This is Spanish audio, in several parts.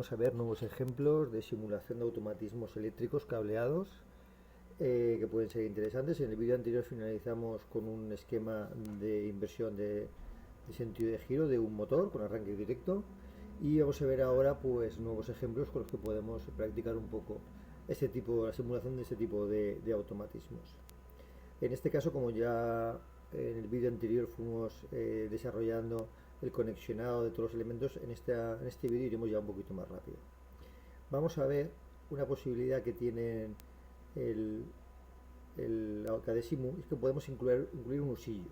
vamos a ver nuevos ejemplos de simulación de automatismos eléctricos cableados que pueden ser interesantes. En el vídeo anterior finalizamos con un esquema de inversión de sentido de giro de un motor con arranque directo, y vamos a ver ahora pues nuevos ejemplos con los que podemos practicar un poco la simulación de este tipo de automatismos. En este caso, como ya en el vídeo anterior fuimos desarrollando el conexionado de todos los elementos, en este vídeo iremos ya un poquito más rápido. Vamos a ver una posibilidad que tiene el Cadesimu, es que podemos incluir un usillo.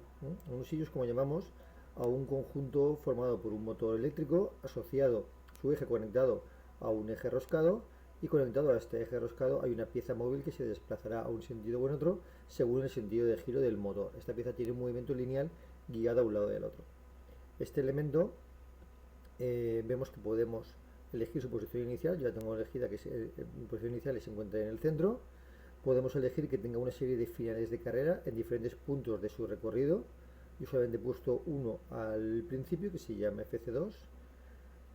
Un usillo es como llamamos a un conjunto formado por un motor eléctrico asociado, su eje conectado a un eje roscado, y conectado a este eje roscado hay una pieza móvil que se desplazará a un sentido o en otro según el sentido de giro del motor. Esta pieza tiene un movimiento lineal guiado a un lado y al otro. Este elemento vemos que podemos elegir su posición inicial. Yo la tengo elegida, que mi posición inicial se encuentra en el centro. Podemos elegir que tenga una serie de finales de carrera en diferentes puntos de su recorrido. Yo solamente he puesto uno al principio, que se llama FC2,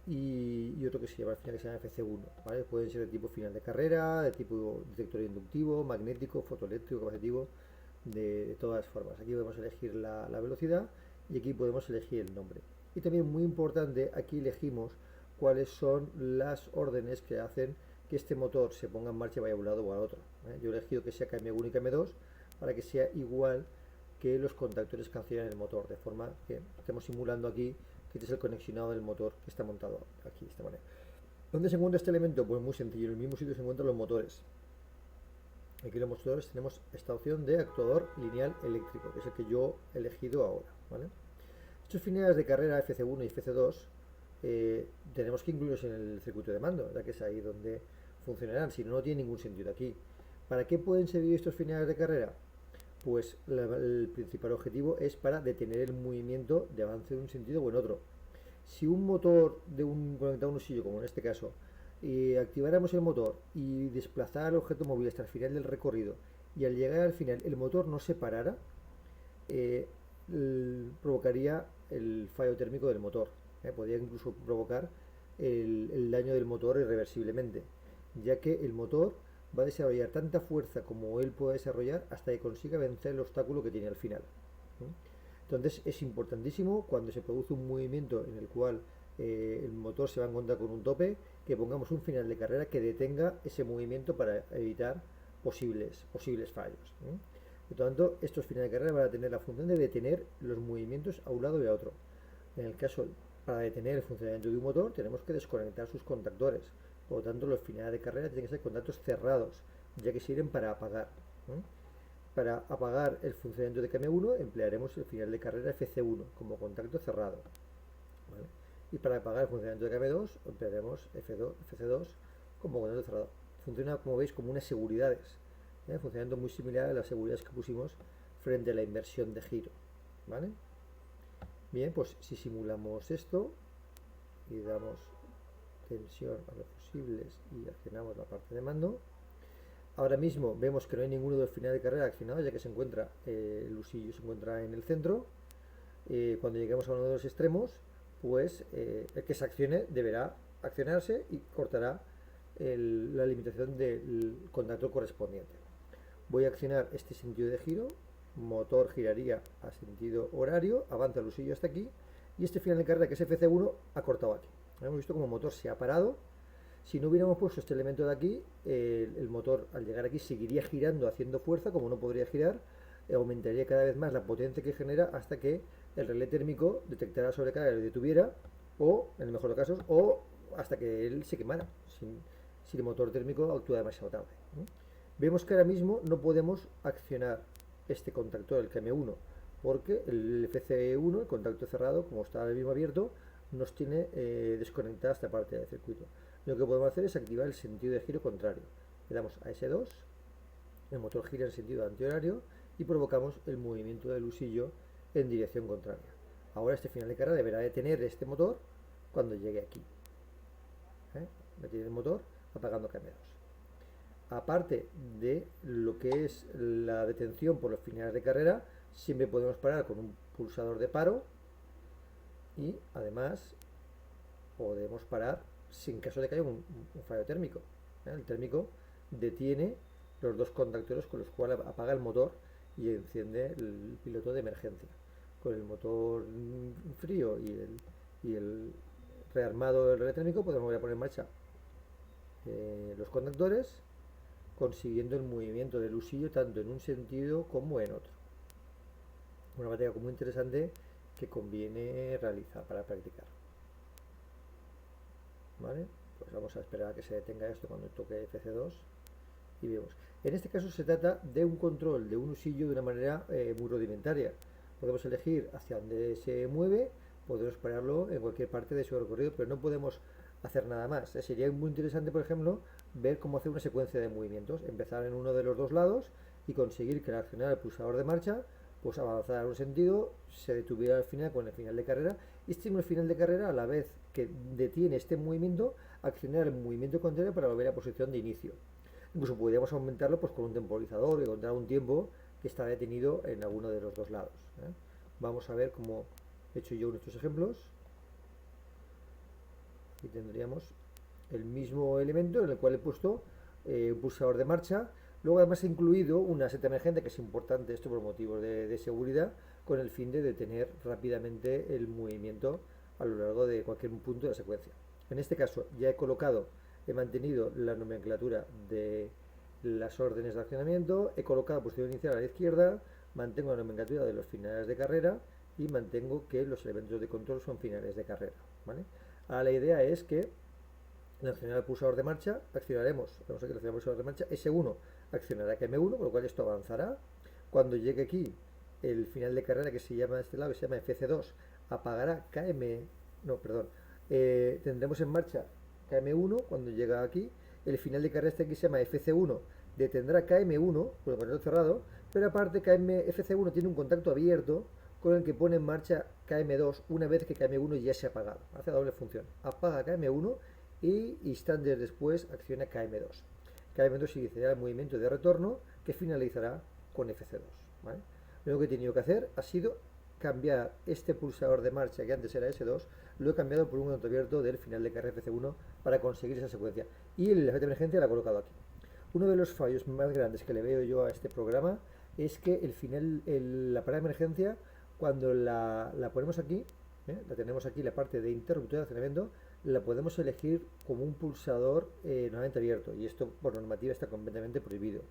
y otro que se llama al final, que se llama FC1. ¿vale? Pueden ser de tipo final de carrera, de tipo detector inductivo, magnético, fotoeléctrico, capacitivo, de todas formas. Aquí podemos elegir la velocidad y aquí podemos elegir el nombre. Y también, muy importante, aquí elegimos cuáles son las órdenes que hacen que este motor se ponga en marcha y vaya a un lado o a otro. Yo he elegido que sea KM1 y KM2 para que sea igual que los contactores que accionan el motor, de forma que estemos simulando aquí que este es el conexionado del motor que está montado aquí de esta manera. ¿Dónde se encuentra este elemento? Pues muy sencillo, en el mismo sitio se encuentran los motores. Aquí en los motores tenemos esta opción de actuador lineal eléctrico, que es el que yo he elegido ahora. ¿vale? Estos finales de carrera FC1 y FC2 tenemos que incluirlos en el circuito de mando, ya que es ahí donde funcionarán, si no, no tiene ningún sentido aquí. ¿Para qué pueden servir estos finales de carrera? Pues el principal objetivo es para detener el movimiento de avance en un sentido o en otro. Si un motor conectado a un usillo, como en este caso, activáramos el motor y desplazar el objeto móvil hasta el final del recorrido, y al llegar al final el motor no se parara, provocaría el fallo térmico del motor. Podría incluso provocar el daño del motor irreversiblemente, ya que el motor va a desarrollar tanta fuerza como él pueda desarrollar hasta que consiga vencer el obstáculo que tiene al final. Entonces es importantísimo, cuando se produce un movimiento en el cual el motor se va a encontrar con un tope, que pongamos un final de carrera que detenga ese movimiento para evitar posibles fallos. Por lo tanto, estos finales de carrera van a tener la función de detener los movimientos a un lado y a otro. En el caso, para detener el funcionamiento de un motor, tenemos que desconectar sus contactores. Por lo tanto, los finales de carrera tienen que ser contactos cerrados, ya que sirven para apagar. Para apagar el funcionamiento de KM1 emplearemos el final de carrera FC1 como contacto cerrado. ¿vale? Y para apagar el funcionamiento de KM2 emplearemos FC2 como contacto cerrado. Funciona, como veis, como unas seguridades, funcionando muy similar a las seguridades que pusimos frente a la inversión de giro. ¿vale? Bien, pues si simulamos esto y damos tensión a los fusibles y accionamos la parte de mando, ahora mismo vemos que no hay ninguno de los finales de carrera accionados, ya que se encuentra el usillo se encuentra en el centro. Cuando lleguemos a uno de los extremos, pues el que se accione deberá accionarse y cortará la limitación del contacto correspondiente. Voy a accionar este sentido de giro, motor giraría a sentido horario, avanza el usillo hasta aquí, y este final de carrera, que es FC1, ha cortado aquí. Hemos visto como el motor se ha parado. Si no hubiéramos puesto este elemento de aquí, el motor al llegar aquí seguiría girando, haciendo fuerza. Como no podría girar, aumentaría cada vez más la potencia que genera hasta que el relé térmico detectara sobrecarga y lo detuviera, o en el mejor de los casos, o hasta que él se quemara, si el motor térmico actúa demasiado tarde. Vemos que ahora mismo no podemos accionar este contactor, el KM1, porque el FC1, el contacto cerrado, como está ahora mismo abierto, nos tiene desconectada esta parte del circuito. Lo que podemos hacer es activar el sentido de giro contrario. Le damos a S2, el motor gira en sentido antihorario y provocamos el movimiento del usillo en dirección contraria. Ahora este final de carrera deberá detener este motor cuando llegue aquí. Detiene el motor apagando KM2. Aparte de lo que es la detención por los finales de carrera, siempre podemos parar con un pulsador de paro, y además podemos parar sin caso de que haya un fallo térmico. El térmico detiene los dos contactores con los cuales apaga el motor y enciende el piloto de emergencia. Con el motor frío y el rearmado del relé térmico podemos volver a poner en marcha los contactores, consiguiendo el movimiento del usillo tanto en un sentido como en otro. Una batalla muy interesante que conviene realizar para practicar. ¿Vale? Pues vamos a esperar a que se detenga esto cuando toque FC2 y vemos. En este caso se trata de un control de un usillo de una manera muy rudimentaria. Podemos elegir hacia dónde se mueve, podemos pararlo en cualquier parte de su recorrido, pero no podemos hacer nada más. Sería muy interesante, por ejemplo, ver cómo hacer una secuencia de movimientos, empezar en uno de los dos lados y conseguir que al accionar el pulsador de marcha, pues avanzar en un sentido, se detuviera al final con el final de carrera, y este el final de carrera, a la vez que detiene este movimiento, accionar el movimiento contrario para volver a posición de inicio. Incluso podríamos aumentarlo pues con un temporizador y encontrar un tiempo que está detenido en alguno de los dos lados. Vamos a ver cómo he hecho yo nuestros ejemplos. Aquí tendríamos el mismo elemento en el cual he puesto un pulsador de marcha. Luego además he incluido una seta emergente, que es importante esto por motivos de seguridad, con el fin de detener rápidamente el movimiento a lo largo de cualquier punto de la secuencia. En este caso ya he mantenido la nomenclatura de las órdenes de accionamiento, he colocado posición inicial a la izquierda, mantengo la nomenclatura de los finales de carrera y mantengo que los elementos de control son finales de carrera. ¿Vale? Ahora la idea es que al accionar el pulsador de marcha, accionaremos, vamos a que el pulsador de marcha, S1 accionará KM1, con lo cual esto avanzará. Cuando llegue aquí el final de carrera, que se llama de este lado, que se llama FC2, apagará tendremos en marcha KM1 cuando llega aquí. El final de carrera este aquí se llama FC1, detendrá KM1 con el control cerrado, pero aparte FC1 tiene un contacto abierto con el que pone en marcha KM2 una vez que KM1 ya se ha apagado. Hace doble función. Apaga KM1 y instantes después acciona KM2. KM2 iniciará el movimiento de retorno que finalizará con FC2. ¿Vale? Lo único que he tenido que hacer ha sido cambiar este pulsador de marcha que antes era S2, lo he cambiado por un abierto del final de carrera FC1 para conseguir esa secuencia. Y el efecto de emergencia lo he colocado aquí. Uno de los fallos más grandes que le veo yo a este programa es que la parada de emergencia, cuando la ponemos aquí, la tenemos aquí, la parte de interruptor de accionamiento, la podemos elegir como un pulsador nuevamente abierto, y esto por normativa está completamente prohibido.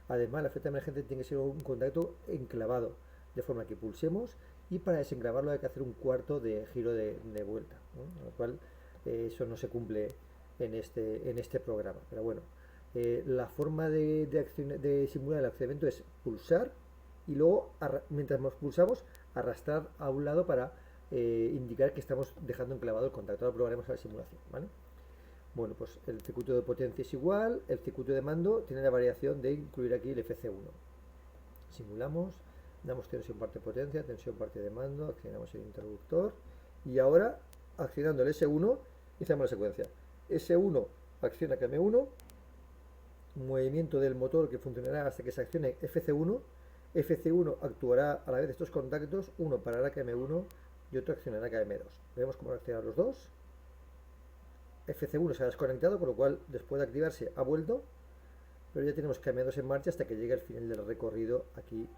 Además, la efecto de emergencia tiene que ser un contacto enclavado, de forma que pulsemos y para desenclavarlo hay que hacer un cuarto de giro de vuelta, ¿no? Lo cual eso no se cumple en este programa. Pero bueno, la forma de simular el accionamiento es pulsar y luego, mientras nos pulsamos, arrastrar a un lado para indicar que estamos dejando enclavado el contacto. Ahora probaremos la simulación, ¿vale? Bueno, pues el circuito de potencia es igual, el circuito de mando tiene la variación de incluir aquí el FC1. Simulamos, damos tensión parte potencia, tensión parte de mando, accionamos el interruptor y ahora, accionando el S1, iniciamos la secuencia. S1 acciona KM1, movimiento del motor que funcionará hasta que se accione FC1. FC1 actuará a la vez de estos contactos, uno parará KM1 y otro accionará KM2. Vemos cómo accionan los dos. FC1 se ha desconectado, con lo cual después de activarse ha vuelto, pero ya tenemos KM2 en marcha hasta que llegue al final del recorrido aquí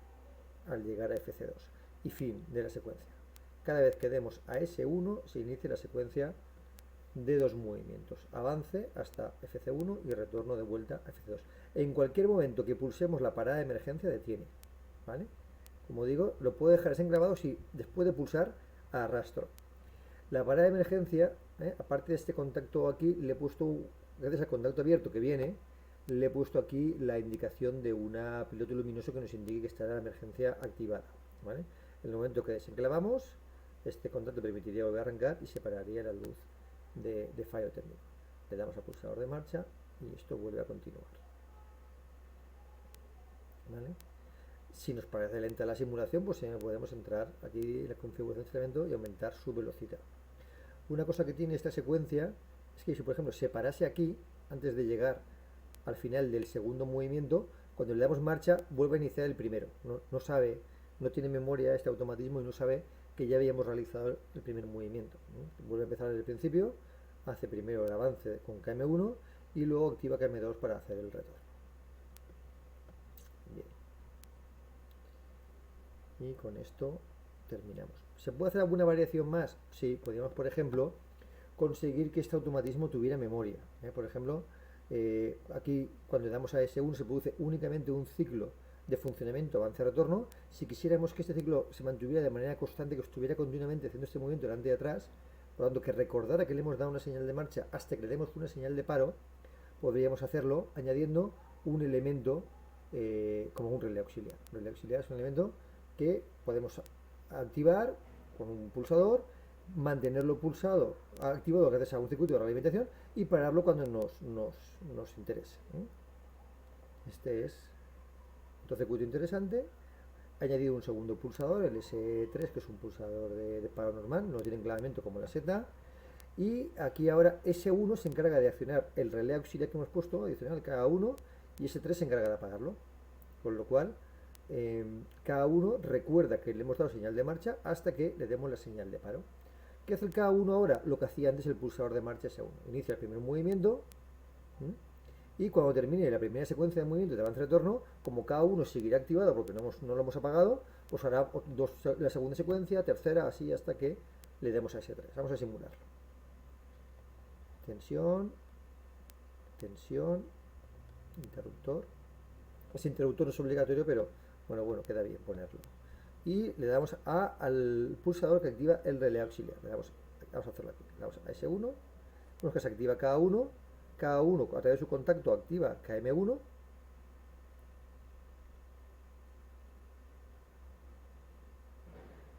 al llegar a FC2 y fin de la secuencia. Cada vez que demos a S1 se inicia la secuencia de dos movimientos, avance hasta FC1 y retorno de vuelta a FC2. En cualquier momento que pulsemos la parada de emergencia detiene, ¿vale? Como digo, lo puedo dejar desenclavado si después de pulsar arrastro. La parada de emergencia, aparte de este contacto aquí, le he puesto, gracias al contacto abierto que viene, le he puesto aquí la indicación de un piloto luminoso que nos indique que está la emergencia activada, ¿vale? En el momento que desenclavamos, este contacto permitiría volver a arrancar y separaría la luz de fallo térmico. Le damos al pulsador de marcha y esto vuelve a continuar, ¿vale? Si nos parece lenta la simulación, pues podemos entrar aquí en la configuración de este elemento y aumentar su velocidad. Una cosa que tiene esta secuencia es que si por ejemplo se parase aquí antes de llegar al final del segundo movimiento, cuando le damos marcha vuelve a iniciar el primero. No sabe, no tiene memoria este automatismo y no sabe que ya habíamos realizado el primer movimiento, ¿no? Vuelve a empezar desde el principio hace primero el avance con KM1 y luego activa KM2 para hacer el retorno. Bien. Y con esto terminamos. ¿Se puede hacer alguna variación más? Sí, podríamos, por ejemplo, conseguir que este automatismo tuviera memoria. Por ejemplo, aquí cuando le damos a S1 se produce únicamente un ciclo de funcionamiento avance-retorno. Si quisiéramos que este ciclo se mantuviera de manera constante, que estuviera continuamente haciendo este movimiento delante y atrás, por lo tanto que recordara que le hemos dado una señal de marcha hasta que le demos una señal de paro, podríamos hacerlo añadiendo un elemento como un relé auxiliar. Un relé auxiliar es un elemento que podemos activar con un pulsador, mantenerlo pulsado, activado gracias a un circuito de realimentación y pararlo cuando nos interese. Este es otro circuito interesante. He añadido un segundo pulsador, el S3, que es un pulsador de paro normal, no tiene enclavamiento como la Z. Y aquí ahora S1 se encarga de accionar el relé auxiliar que hemos puesto, adicional K1, y S3 se encarga de apagarlo. Con lo cual, K1 recuerda que le hemos dado señal de marcha hasta que le demos la señal de paro. ¿Qué hace el K1 ahora? Lo que hacía antes el pulsador de marcha S1. Inicia el primer movimiento y cuando termine la primera secuencia de movimiento de avance-retorno, como K1 seguirá activado porque no lo hemos apagado, pues hará la segunda secuencia, tercera, así hasta que le demos a S3. Vamos a simularlo. Tensión, tensión, interruptor. Ese interruptor no es obligatorio, pero bueno, queda bien ponerlo. Y le damos al pulsador que activa el relé auxiliar. Vamos a hacerlo aquí. Le damos a S1, vemos que se activa K1, K1 a través de su contacto activa KM1.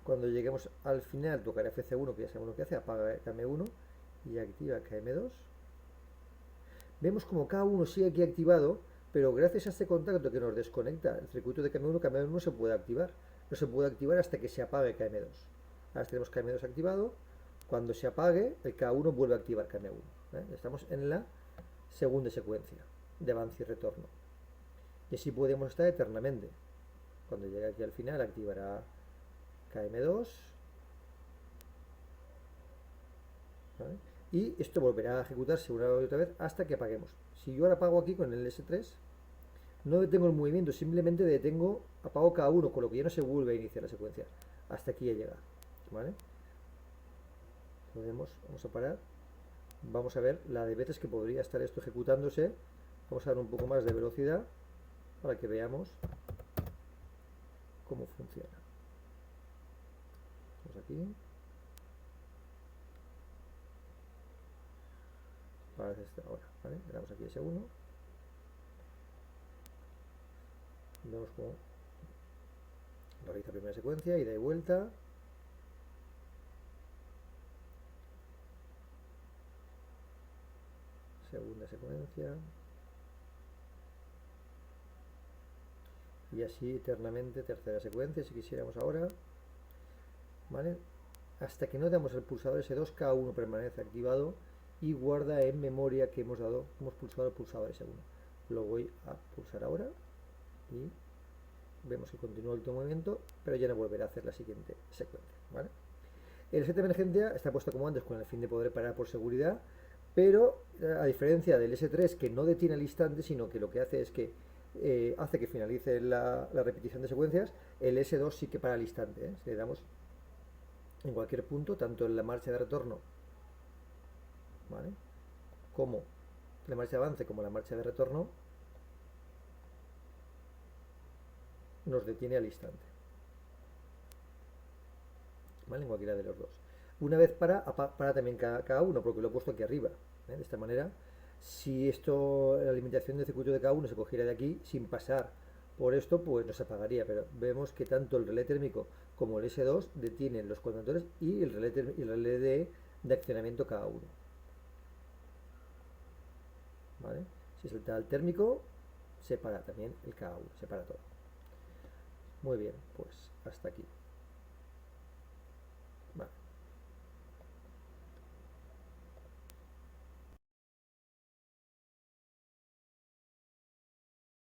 Cuando lleguemos al final tocará FC1, que ya sabemos lo que hace, apaga KM1 y activa KM2. Vemos como K1 sigue aquí activado, pero gracias a este contacto que nos desconecta el circuito de KM1, KM1 no se puede activar. No se puede activar hasta que se apague KM2. Ahora tenemos KM2 activado. Cuando se apague, el K1 vuelve a activar KM1. Estamos en la segunda secuencia de avance y retorno. Y así podemos estar eternamente. Cuando llegue aquí al final, activará KM2. ¿Vale? Y esto volverá a ejecutarse una y otra vez hasta que apaguemos. Si yo ahora apago aquí con el S3, no detengo el movimiento, simplemente apago K1, con lo que ya no se vuelve a iniciar la secuencia. Hasta aquí ya llega. ¿Vale? Vamos a parar. Vamos a ver la de veces que podría estar esto ejecutándose. Vamos a dar un poco más de velocidad para que veamos cómo funciona. Vamos aquí. Ahora, ¿vale? Le damos aquí S1. Vemos cómo realiza la primera secuencia, ida y vuelta. Segunda secuencia. Y así eternamente, tercera secuencia, si quisiéramos ahora. ¿Vale? Hasta que no damos el pulsador S2, K1 permanece activado y guarda en memoria que hemos pulsado el pulsador S1. Lo voy a pulsar ahora y vemos que continúa el movimiento, pero ya no volverá a hacer la siguiente secuencia. ¿Vale? El set de emergencia está puesto como antes con el fin de poder parar por seguridad, pero a diferencia del S3 que no detiene al instante, sino que lo que hace es que hace que finalice la repetición de secuencias, el S2 sí que para al instante. Si le damos en cualquier punto, tanto en la marcha de retorno, ¿vale?, como la marcha de avance como la marcha de retorno, nos detiene al instante, ¿vale?, en cualquiera de los dos. Una vez para también cada uno, porque lo he puesto aquí arriba, de esta manera. Si la alimentación del circuito de K1 se cogiera de aquí sin pasar por esto, pues no se apagaría, pero vemos que tanto el relé térmico como el S2 detienen los conductores y el relé de accionamiento K1. ¿Vale? Si salta el térmico, se para también el K1, se para todo. Muy bien, pues hasta aquí. Vale.